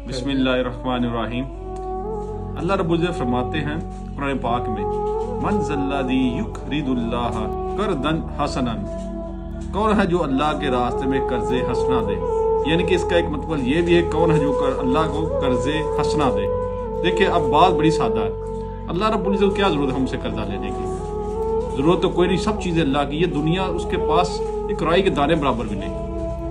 बिस्मिल्लाहिर्रहमानिर्रहीम। अल्लाह रब्बुल इज्जत फरमाते हैं कुरान पाक में, मन ज़ल्लज़ी युक़रिदुल्लाह क़र्ज़न हसनन, कौन है जो अल्लाह के रास्ते में कर्ज़े हसना दे। यानी कि इसका एक मतलब ये भी है, कौन है जो अल्लाह को कर्ज़े हसना दे। देखिए अब बात बड़ी सादा है, अल्लाह रब्बुल इज्जत क्या ज़रूरत है हमसे कर्जा लेने की? ज़रूरत तो कोई नहीं, सब चीज़ें अल्लाह की। ये दुनिया उसके पास एक राई के दाने बराबर भी नहीं,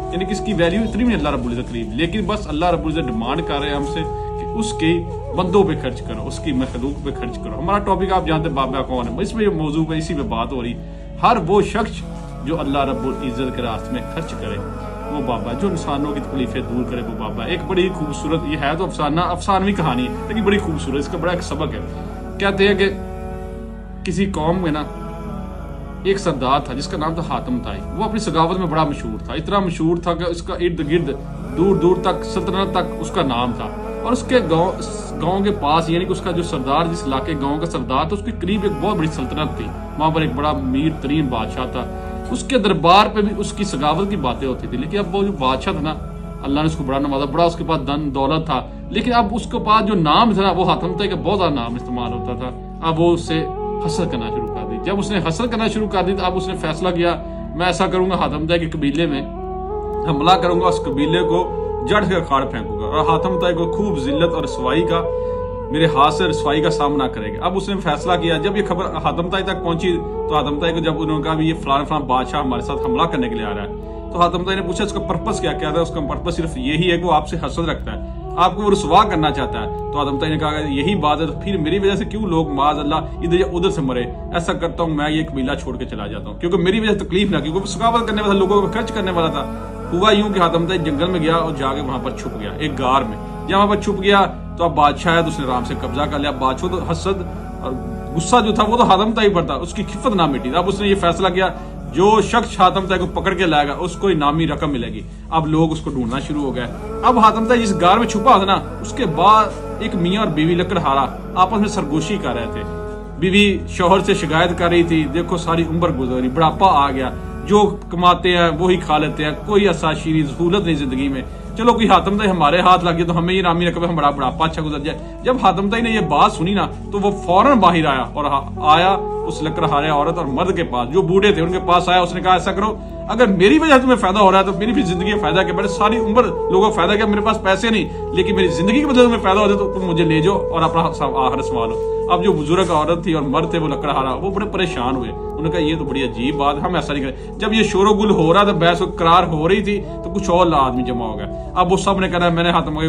यानी कि इसकी वैल्यू इतनी भी अल्लाह रब्बुल इज्जत करीब। लेकिन बस अल्लाह रब्बुल इज्जत डिमांड कर रहे हैं हमसे कि उसके बंदों पे खर्च करो, उसकी मखलूक पे खर्च करो। हमारा टॉपिक आप जानते हैं बाबा कौन है, इसमें मौजू पे इसी पे बात हो रही। हर वो शख्स जो अल्लाह रब्बुल इज्जत के रास्ते में खर्च करे वो बाबा, जो इंसानों की तकलीफें दूर करे वो बाबा। एक बड़ी खूबसूरत, ये है तो अफसानवी कहानी है लेकिन बड़ी खूबसूरत, इसका बड़ा एक सबक है। कहते हैं कि किसी कौम में ना एक सरदार था जिसका नाम था हातिम ताई। वो अपनी सगावत में बड़ा मशहूर था, इतना मशहूर था कि उसका इर्द गिर्द दूर दूर तक सल्तनत तक उसका नाम था। और उसके गांव के पास, यानी कि उसका जो सरदार, जिस इलाके गांव का सरदार था, उसके करीब एक बहुत बड़ी सल्तनत थी। वहां पर एक बड़ा अमीर तरीन बादशाह था। उसके दरबार पे भी उसकी सगावत की बातें होती थी। लेकिन अब वो जो बादशाह था ना, अल्लाह ने उसको बड़ा नवाजा, बड़ा उसके पास धन दौलत था। लेकिन अब उसके पास जो नाम था ना, वो हातिम ताई का बहुत ज्यादा नाम इस्तेमाल होता था। अब वो उससे हसद करना शुरू कर दी। जब उसने हसद करना शुरू कर दी तो अब उसने फैसला किया, मैं ऐसा करूंगा, हातिम ताई के कबीले में हमला करूंगा, उस कबीले को जड़ से अखाड़ फेंकूंगा और हातिम ताई को खूब जिल्लत और रसवाई का, मेरे हाथ से रसवाई का सामना करेंगे। अब उसने फैसला किया, जब ये खबर हातिम ताई तक पहुंची तो हातिम ताई को जब उन्होंने कहा ये फलाना बादशाह हमारे साथ हमला करने के लिए आ रहा है, तो हातिम ताई ने पूछा इसका पर्पस क्या क्या था। उसका पर्पस सिर्फ यही है कि वो आपसे हसद रखता है, आपको वो रुसवा करना चाहता है। तो हातिम ताई ने कहा यही बात है तो फिर मेरी वजह से क्यों लोग माज अल्लाह इधर या उधर से मरे। ऐसा करता हूँ मैं ये कबीला छोड़ के चला जाता हूँ, क्योंकि मेरी वजह से तकलीफ ना, क्योंकि सकावत करने वाला, लोगों को खर्च करने वाला था। हुआ यूं कि हातिम ताई जंगल में गया और जाके वहां पर छुप गया एक गार में। जब वहां पर छुप गया तो अब बादशाह है तो उसने आराम से कब्जा कर लिया। बादशाह तो हसद और गुस्सा जो था वो तो हातिम ताई पर था, उसकी खिफत ना मिटी। अब उसने ये फैसला किया, जो शख्स हातिम ताई को पकड़ के लाएगा उसको इनामी रकम मिलेगी। अब लोग उसको ढूंढना शुरू हो गए। अब हातिम ताई जिस गार में छुपा था ना, उसके बाद एक मियाँ और बीवी लकड़हारा आपस में सरगोशी कर रहे थे। बीवी शौहर से शिकायत कर रही थी, देखो सारी उम्र गुजरी, बुढ़ापा आ गया, जो कमाते हैं वही खा लेते हैं, कोई असाशीरी सहूलत नहीं जिंदगी में। चलो कोई हातिम ताई हमारे हाथ लग गया तो हमें ये नामी रकम हमारा बुढ़ापा अच्छा गुजर जाए। जब हातिम ताई ने ये बात सुनी ना तो वो फौरन बाहर आया और आया उस लकड़हारे औरत और मर्द के पास, जो बूढ़े थे उनके पास आया। उसने कहा ऐसा करो, अगर मेरी वजह से तुम्हें फायदा हो रहा है तो मेरी भी जिंदगी का फायदा क्या, मैंने सारी उम्र लोगों को फायदा किया, मेरे पास पैसे नहीं, लेकिन मेरी जिंदगी की वजह से तुम्हें फायदा हो जाए तो तुम मुझे ले जाओ और अपना आखिर संभालो। अब जो बुजुर्ग औरत थी और मर्द थे वो लकड़हारा, वो बड़े परेशान हुए। उन्होंने कहा ये तो बड़ी अजीब बात, हम ऐसा नहीं करें। जब ये शोरोगुल हो रहा था, बहस करार हो रही थी, तो कुछ और आदमी जमा हो गया। अब वो सब ने कहा मैंने हातिम ताई